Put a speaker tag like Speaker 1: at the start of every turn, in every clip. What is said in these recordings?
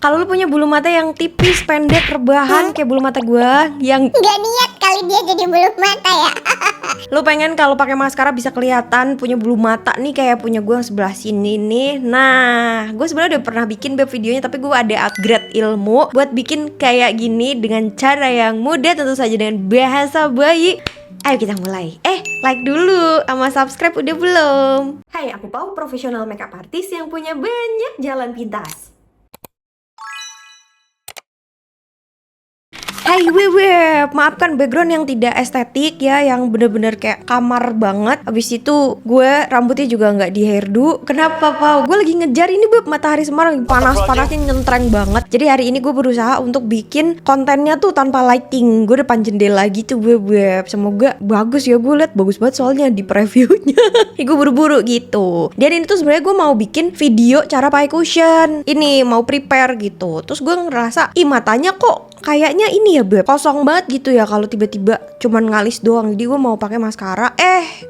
Speaker 1: Kalau lu punya bulu mata yang tipis, pendek, rebahan kayak bulu mata gua yang
Speaker 2: Nggak niat kali dia jadi bulu mata ya.
Speaker 1: lu pengen kalau pakai maskara bisa kelihatan punya bulu mata nih kayak punya gua yang sebelah sini nih. Nah, gue sebenarnya udah pernah bikin videonya, tapi gue ada upgrade ilmu buat bikin kayak gini dengan cara yang mudah, tentu saja dengan bahasa bayi. Ayo kita mulai. Like dulu sama subscribe udah belum? Hai, aku Pau, profesional makeup artist yang punya banyak jalan pintas. Hai web, maafkan background yang tidak estetik ya, yang bener-bener kayak kamar banget. Abis itu gue rambutnya juga nggak di hairdo. Kenapa Pau? Gue lagi ngejar ini beb, matahari Semarang panas-panasnya nyentreng banget. Jadi hari ini gue berusaha untuk bikin kontennya tuh tanpa lighting. Gue depan jendela gitu web. Semoga bagus ya, gue liat bagus banget soalnya di previewnya. Gue buru-buru gitu. Dan ini tuh sebenarnya gue mau bikin video cara pakai cushion. Ini mau prepare gitu. Terus gue ngerasa, matanya kok kayaknya ini ya beb, kosong banget gitu ya kalau tiba-tiba cuman ngalis doang. Jadi gue mau pakai maskara.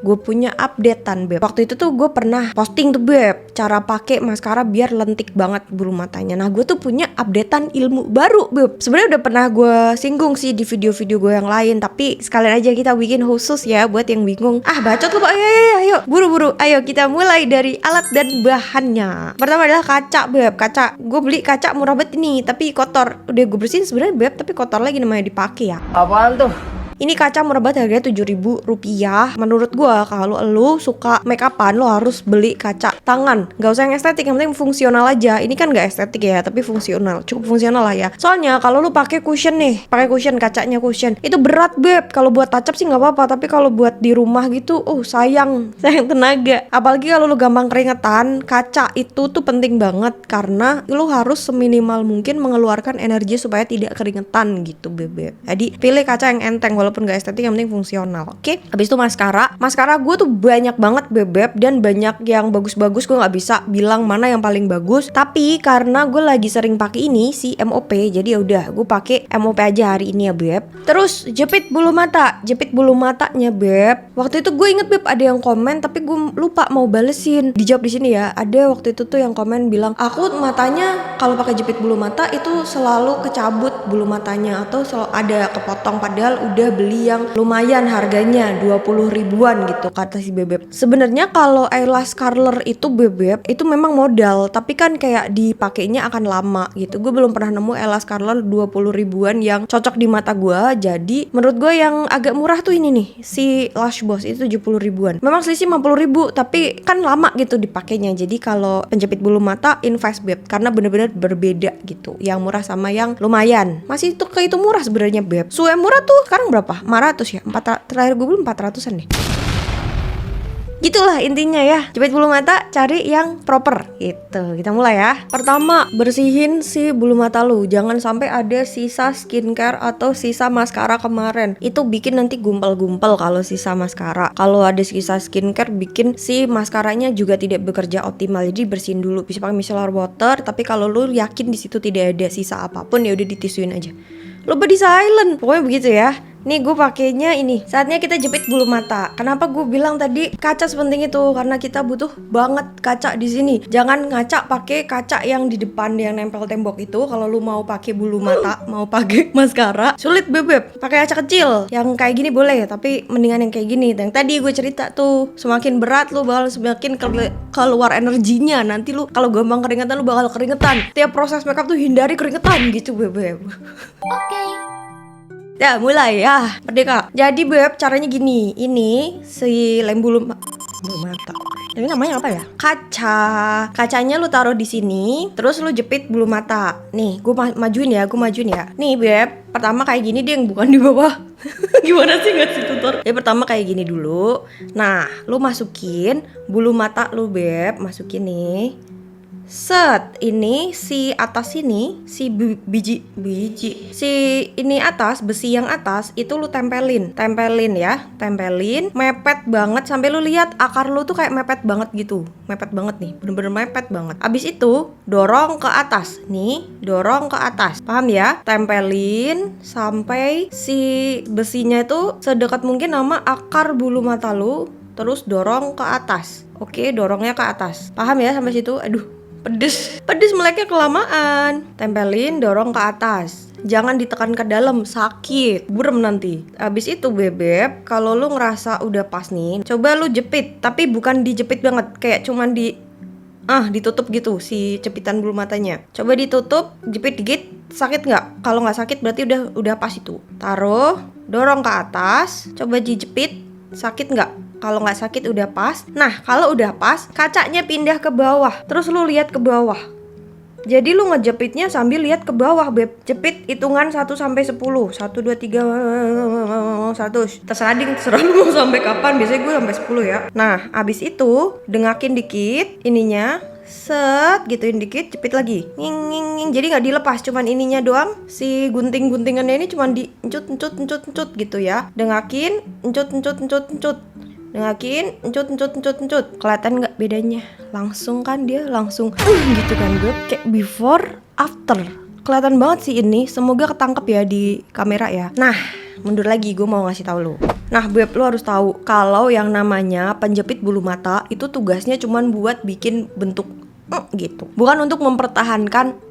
Speaker 1: Gue punya updatean beb. Waktu itu tuh gue pernah posting tuh beb, cara pakai maskara biar lentik banget bulu matanya. Nah gue tuh punya updatean ilmu baru beb. Sebenarnya udah pernah gue singgung sih di video-video gue yang lain, tapi sekalian aja kita bikin khusus ya buat yang bingung. Bacot lu Pak. Ayo, buru-buru. Ayo kita mulai dari alat dan bahannya. Pertama adalah kaca beb. Kaca, gue beli kaca murah banget ini, tapi kotor. Udah gue bersihin sebenarnya beb, tapi kotor lagi namanya dipakai ya.
Speaker 3: Apaan tuh?
Speaker 1: Ini kaca murah banget, harganya Rp7.000. Menurut gua kalau lu suka make upan, lu harus beli kaca tangan. Gak usah yang estetik, yang penting fungsional aja. Ini kan gak estetik ya, tapi fungsional. Cukup fungsional lah ya. Soalnya kalau lu pakai cushion nih, pakai cushion, kacanya cushion, itu berat beb. Kalau buat touch up sih nggak apa-apa, tapi kalau buat di rumah gitu, sayang tenaga. Apalagi kalau lu gampang keringetan, kaca itu tuh penting banget karena lu harus seminimal mungkin mengeluarkan energi supaya tidak keringetan gitu beb. Jadi pilih kaca yang enteng, walaupun gak estetik, yang penting fungsional. Oke? Habis itu maskara gue tuh banyak banget bebek, dan banyak yang bagus-bagus. Gue gak bisa bilang mana yang paling bagus, tapi karena gue lagi sering pakai ini si MOP, jadi yaudah gue pakai MOP aja hari ini ya beb. Terus jepit bulu matanya beb. Waktu itu gue inget beb, ada yang komen tapi gue lupa mau balesin. Dijawab di sini ya. Ada waktu itu tuh yang komen bilang, aku matanya kalau pakai jepit bulu mata itu selalu kecabut bulu matanya, atau selalu ada kepotong, padahal udah beli yang lumayan harganya 20 ribuan gitu kata si bebek. Sebenarnya kalau eyelash curler itu bebek itu memang modal, tapi kan kayak dipakainya akan lama gitu. Gue belum pernah nemu eyelash curler 20 ribuan yang cocok di mata gue. Jadi menurut gue yang agak murah tuh ini nih, si Lash Boss itu 70 ribuan. Memang selisih 50 ribu, tapi kan lama gitu dipakainya. Jadi kalau penjepit bulu mata invest beb, karena bener-bener berbeda gitu, yang murah sama yang lumayan. Masih itu kayak itu murah sebenarnya beb. Yang murah tuh sekarang berapa? 500 ya? Terakhir gue belum 400an deh. Gitulah intinya ya. Jepit bulu mata cari yang proper gitu. Kita mulai ya. Pertama, bersihin si bulu mata lu. Jangan sampai ada sisa skincare atau sisa maskara kemarin. Itu bikin nanti gumpal-gumpal kalau sisa maskara. Kalau ada sisa skincare bikin si maskaranya juga tidak bekerja optimal. Jadi bersihin dulu. Bisa pakai micellar water, tapi kalau lu yakin di situ tidak ada sisa apapun, ya udah ditisuin aja. Lupa di silent. Pokoknya begitu ya. Nih gue pakainya ini. Saatnya kita jepit bulu mata. Kenapa gue bilang tadi kaca sepenting itu? Karena kita butuh banget kaca di sini. Jangan ngaca pakai kaca yang di depan yang nempel tembok itu. Kalau lu mau pakai bulu mata, mau pakai maskara, sulit bebek. Pakai kaca kecil. Yang kayak gini boleh, tapi mendingan yang kayak gini. Yang tadi gue cerita tuh, semakin berat lu bakal semakin keluar energinya. Nanti lu kalau gampang keringetan, lu bakal keringetan. Tiap proses makeup tuh hindari keringetan gitu bebek.
Speaker 2: Oke.
Speaker 1: Ya mulai ya, merdeka. Jadi beb, caranya gini. Ini si lem bulu mata. Ini namanya apa ya? Kaca. Kacanya lu taruh di sini, terus lu jepit bulu mata. Nih, gue majuin ya. Nih beb, pertama kayak gini deh, yang bukan di bawah. Gimana sih ngasih tutor? Ya pertama kayak gini dulu. Nah, lu masukin bulu mata lu beb, masukin nih. Set, ini si atas ini, si biji, si ini atas, besi yang atas itu lu tempelin ya, mepet banget sampai lu lihat akar lu tuh kayak mepet banget gitu, mepet banget nih, bener-bener mepet banget. Abis itu dorong ke atas, nih, dorong ke atas, paham ya? Tempelin sampai si besinya itu sedekat mungkin sama akar bulu mata lu, terus dorong ke atas. Oke, dorongnya ke atas, paham ya sampai situ? Aduh. Pedes meleknya kelamaan. Tempelin, dorong ke atas. Jangan ditekan ke dalam, sakit, burem nanti. Abis itu bebek, kalau lu ngerasa udah pas nih, coba lu jepit, tapi bukan dijepit banget, kayak cuman ditutup gitu si jepitan bulu matanya. Coba ditutup, jepit dikit, sakit nggak? Kalau nggak sakit berarti udah pas itu. Taruh, dorong ke atas, coba dijepit, sakit nggak? Kalau nggak sakit udah pas. Nah, kalau udah pas, kacanya pindah ke bawah. Terus lu lihat ke bawah. Jadi lu ngejepitnya sambil lihat ke bawah, beb. Jepit hitungan 1 sampai 10. 1 2 3 1. Terserah lu mau sampai kapan. Biasanya gue sampai 10 ya. Nah, abis itu dengakin dikit ininya. Set, gituin dikit, jepit lagi. Nging. Jadi nggak dilepas, cuman ininya doang. Si gunting-guntingannya ini cuman encut gitu ya. Dengakin, encut. Dengakin, encut. Kelihatan nggak bedanya? Langsung kan dia langsung gitu kan gue. Kayak before, after. Kelihatan banget sih ini. Semoga ketangkep ya di kamera ya. Nah, mundur lagi, gue mau ngasih tahu lu. Nah, beb, lu harus tahu kalau yang namanya penjepit bulu mata itu tugasnya cuman buat bikin bentuk gitu. Bukan untuk mempertahankan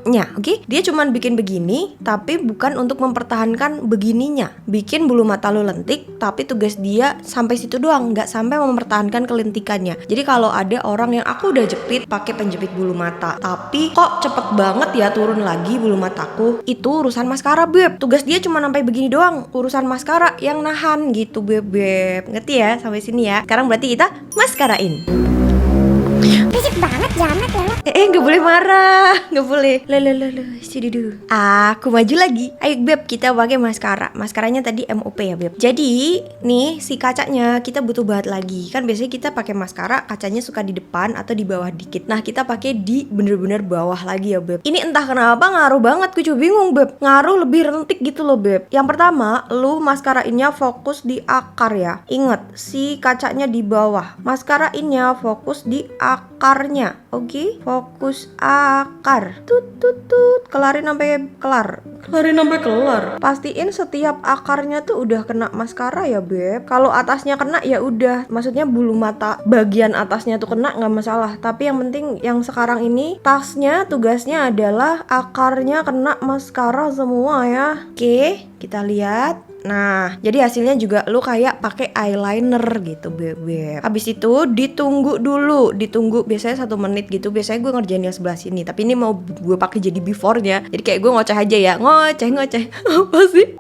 Speaker 1: nya, oke? Dia cuman bikin begini, tapi bukan untuk mempertahankan begininya. Bikin bulu mata lu lentik, tapi tugas dia sampai situ doang, nggak sampai mempertahankan kelentikannya. Jadi kalau ada orang yang aku udah jepit pakai penjepit bulu mata, tapi kok cepet banget ya turun lagi bulu mataku, itu urusan maskara, beb. Tugas dia cuma sampai begini doang, urusan maskara yang nahan gitu, beb. Ngerti ya sampai sini ya? Sekarang berarti kita maskarain.
Speaker 2: Berisik banget, jamet ya.
Speaker 1: Nggak boleh marah, nggak boleh. Sididu. Aku maju lagi. Ayo beb, kita pakai maskara. Maskaranya tadi MOP ya beb. Jadi nih si kacanya kita butuh bahat lagi. Kan biasanya kita pakai maskara kacanya suka di depan atau di bawah dikit. Nah kita pakai di bener-bener bawah lagi ya beb. Ini entah kenapa ngaruh banget, gue juga bingung beb. Ngaruh lebih rentik gitu loh beb. Yang pertama, lu maskarainnya fokus di akar ya. Ingat, si kacanya di bawah. Maskarainnya fokus di akarnya. Oke, fokus akar. Tut. Kelarin sampai kelar. Pastiin setiap akarnya tuh udah kena maskara ya beb. Kalau atasnya kena ya udah, maksudnya bulu mata bagian atasnya tuh kena nggak masalah. Tapi yang penting yang sekarang ini tasnya tugasnya adalah akarnya kena maskara semua ya. Oke, kita lihat. Nah, jadi hasilnya juga lu kayak pakai eyeliner gitu, beb. Habis itu ditunggu dulu, biasanya 1 menit gitu. Biasanya gue ngerjain yang sebelah sini, tapi ini mau gue pakai jadi before-nya. Jadi kayak gue ngoceh aja ya, ngoceh. Apa sih?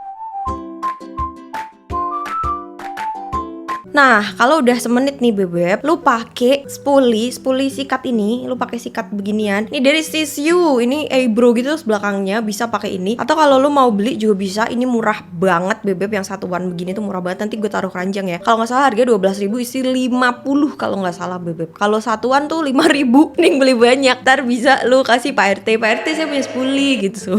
Speaker 1: Nah, kalau udah semenit nih bebek, lu pakai spuli sikat ini, lu pakai sikat beginian. Ini dari Sisiu, ini eyebrow gitu belakangnya, bisa pakai ini. Atau kalau lu mau beli juga bisa, ini murah banget bebek, yang satuan begini tuh murah banget. Nanti gue taruh keranjang ya. Kalau nggak salah harga 12.000 isi 50 kalau nggak salah bebek. Kalau satuan tuh 5.000, nih beli banyak. Ntar bisa lu kasih Pak RT saya punya spuli gitu.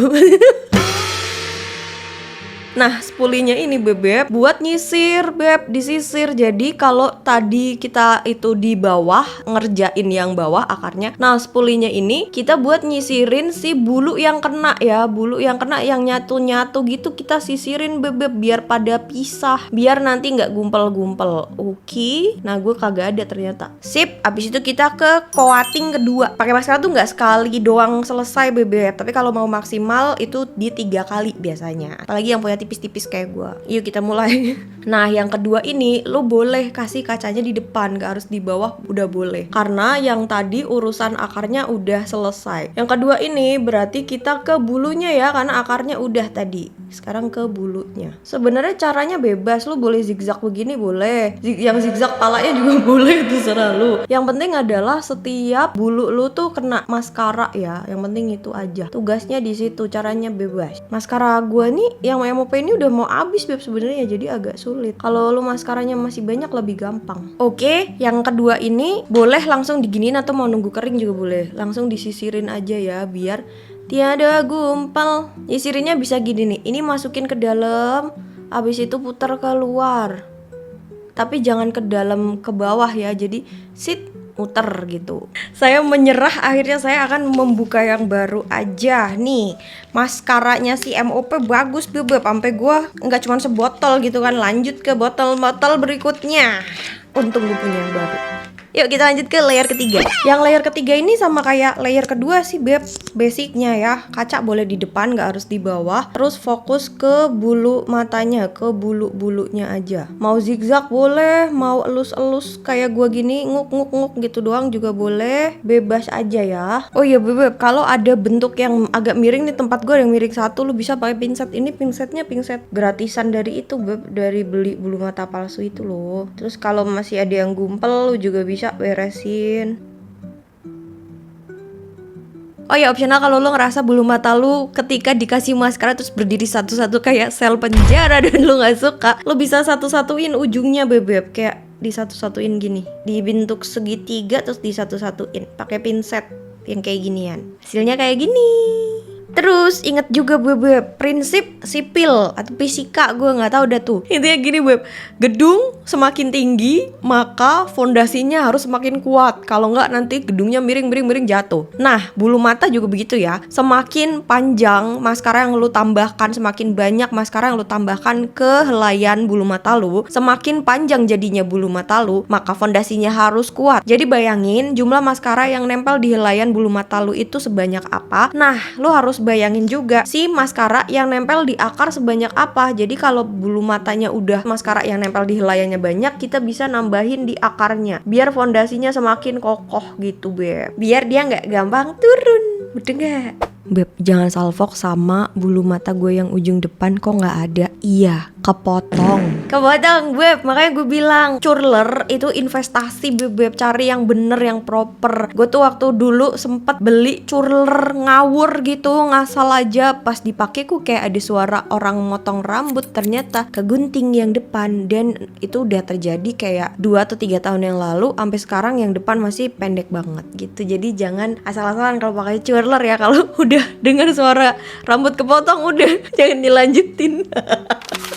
Speaker 1: Nah, spulinya ini bebek buat nyisir, beb, disisir. Jadi kalau tadi kita itu di bawah ngerjain yang bawah akarnya, nah spulinya ini kita buat nyisirin si bulu yang kena ya, bulu yang kena yang nyatu-nyatu gitu kita sisirin bebek biar pada pisah, biar nanti nggak gumpel-gumpel. Oke, nah gue kagak ada ternyata. Sip, abis itu kita ke coating kedua. Pakai maskara tuh nggak sekali doang selesai bebek, tapi kalau mau maksimal itu di 3 kali biasanya. Apalagi yang punya tipis-tipis kayak gue. Yuk kita mulai. Nah yang kedua ini lu boleh kasih kacanya di depan, gak harus di bawah, udah boleh. Karena yang tadi urusan akarnya udah selesai. Yang kedua ini berarti kita ke bulunya ya, karena akarnya udah tadi. Sekarang ke bulunya. Sebenarnya caranya bebas, lu boleh zigzag begini boleh. Yang zigzag palanya juga boleh, terserah lu. Yang penting adalah setiap bulu lu tuh kena maskara ya. Yang penting itu aja. Tugasnya di situ, caranya bebas. Maskara gua nih yang MOP ini udah mau habis beb sebenarnya, jadi agak sulit. Kalau lu maskaranya masih banyak lebih gampang. Oke, yang kedua ini boleh langsung diginiin atau mau nunggu kering juga boleh. Langsung disisirin aja ya biar tiada gumpal. Nyisirinnya bisa gini nih. Ini masukin ke dalam, habis itu putar keluar. Tapi jangan ke dalam ke bawah ya. Jadi sit muter gitu. Saya menyerah, akhirnya saya akan membuka yang baru aja. Nih, maskaranya si MOP bagus bebek, sampai gua nggak cuma sebotol gitu kan, lanjut ke botol-botol berikutnya. Untung gue punya yang baru. Yuk kita lanjut ke layer ketiga. Yang layer ketiga ini sama kayak layer kedua sih beb, basicnya ya. Kaca boleh di depan, nggak harus di bawah. Terus fokus ke bulu matanya, ke bulu-bulunya aja. Mau zigzag boleh, mau elus-elus kayak gua gini, nguk-nguk-nguk gitu doang juga boleh. Bebas aja ya. Oh iya beb, kalau ada bentuk yang agak miring nih, tempat gua yang miring satu, lu bisa pakai pinset. Ini pinsetnya pinset gratisan dari itu beb, dari beli bulu mata palsu itu loh. Terus kalau masih ada yang gumpel, lu juga bisa beresin. Oh ya opsional kalau lo ngerasa bulu mata lu ketika dikasih maskara terus berdiri satu-satu kayak sel penjara dan lu nggak suka, lo bisa satu-satuin ujungnya bebek, kayak di satu-satuin gini, dibentuk segitiga terus di satu-satuin pakai pinset yang kayak ginian. Hasilnya kayak gini. Terus inget juga beb, prinsip sipil atau fisika, gue nggak tahu dah tuh. Intinya gini beb, gedung semakin tinggi maka fondasinya harus semakin kuat. Kalau nggak nanti gedungnya miring jatuh. Nah bulu mata juga begitu ya. Semakin panjang maskara yang lu tambahkan, semakin banyak maskara yang lu tambahkan ke helaian bulu mata lu, semakin panjang jadinya bulu mata lu, maka fondasinya harus kuat. Jadi bayangin jumlah maskara yang nempel di helaian bulu mata lu itu sebanyak apa. Nah lu harus bayangin juga si maskara yang nempel di akar sebanyak apa. Jadi kalau bulu matanya udah maskara yang nempel di helaiannya banyak, kita bisa nambahin di akarnya biar fondasinya semakin kokoh gitu beb, biar dia nggak gampang turun. Betul nggak? Beb, jangan salfok sama bulu mata gue yang ujung depan kok nggak ada. Iya, kepotong beb. Makanya gue bilang curler itu investasi beb, cari yang bener, yang proper. Gue tuh waktu dulu sempet beli curler ngawur gitu, ngasal aja. Pas dipakai kok kayak ada suara orang motong rambut, ternyata kegunting yang depan. Dan itu udah terjadi kayak 2 atau 3 tahun yang lalu, sampai sekarang yang depan masih pendek banget gitu. Jadi jangan asal-asalan kalau pakai curler ya. Kalau udah dengar suara rambut kepotong udah jangan dilanjutin.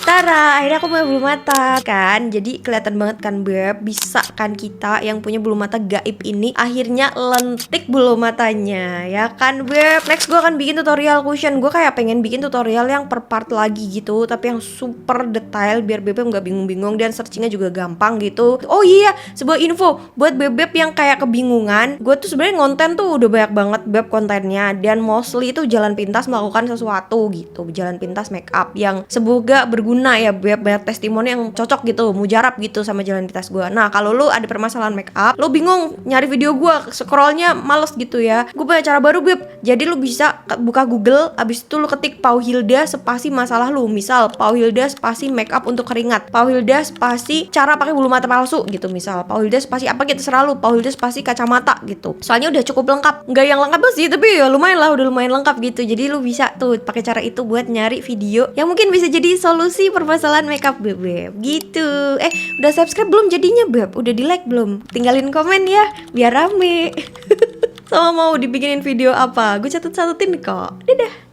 Speaker 1: Tara, akhirnya aku punya bulu mata kan. Jadi kelihatan banget kan beb, bisa kan kita yang punya bulu mata gaib ini akhirnya lentik bulu matanya, ya kan beb. Next gue akan bikin tutorial cushion. Gue kayak pengen bikin tutorial yang per part lagi gitu, tapi yang super detail biar bebek nggak bingung-bingung dan searchingnya juga gampang gitu. Oh iya, sebuah info buat bebek yang kayak kebingungan. Gue tuh sebenarnya konten tuh udah banyak banget beb kontennya, dan mostly itu jalan pintas melakukan sesuatu gitu, jalan pintas make up yang semoga berguna ya, banyak testimoni yang cocok gitu, mujarab gitu sama jalan pintas gue. Nah kalau lu ada permasalahan make up, lu bingung nyari video gue, scrollnya males gitu ya, gue punya cara baru beb. Jadi lu bisa buka Google, abis itu lu ketik Pauhilda spasi masalah lu, misal Pauhilda spasi make up untuk keringat, Pauhilda spasi cara pakai bulu mata palsu gitu, misal Pauhilda spasi apa gitu, serah lu, Pauhilda spasi kacamata gitu. Soalnya udah cukup lengkap, nggak yang lengkap sih tapi ya lumayan lah, udah lumayan lengkap gitu. Jadi lu bisa tuh pakai cara itu buat nyari video yang mungkin bisa jadi solusi permasalahan makeup beb gitu. Udah subscribe belum jadinya beb? Udah di like belum? Tinggalin komen ya biar rame. Sama mau dibikinin video apa? Gue catet-catetin kok. Dadah.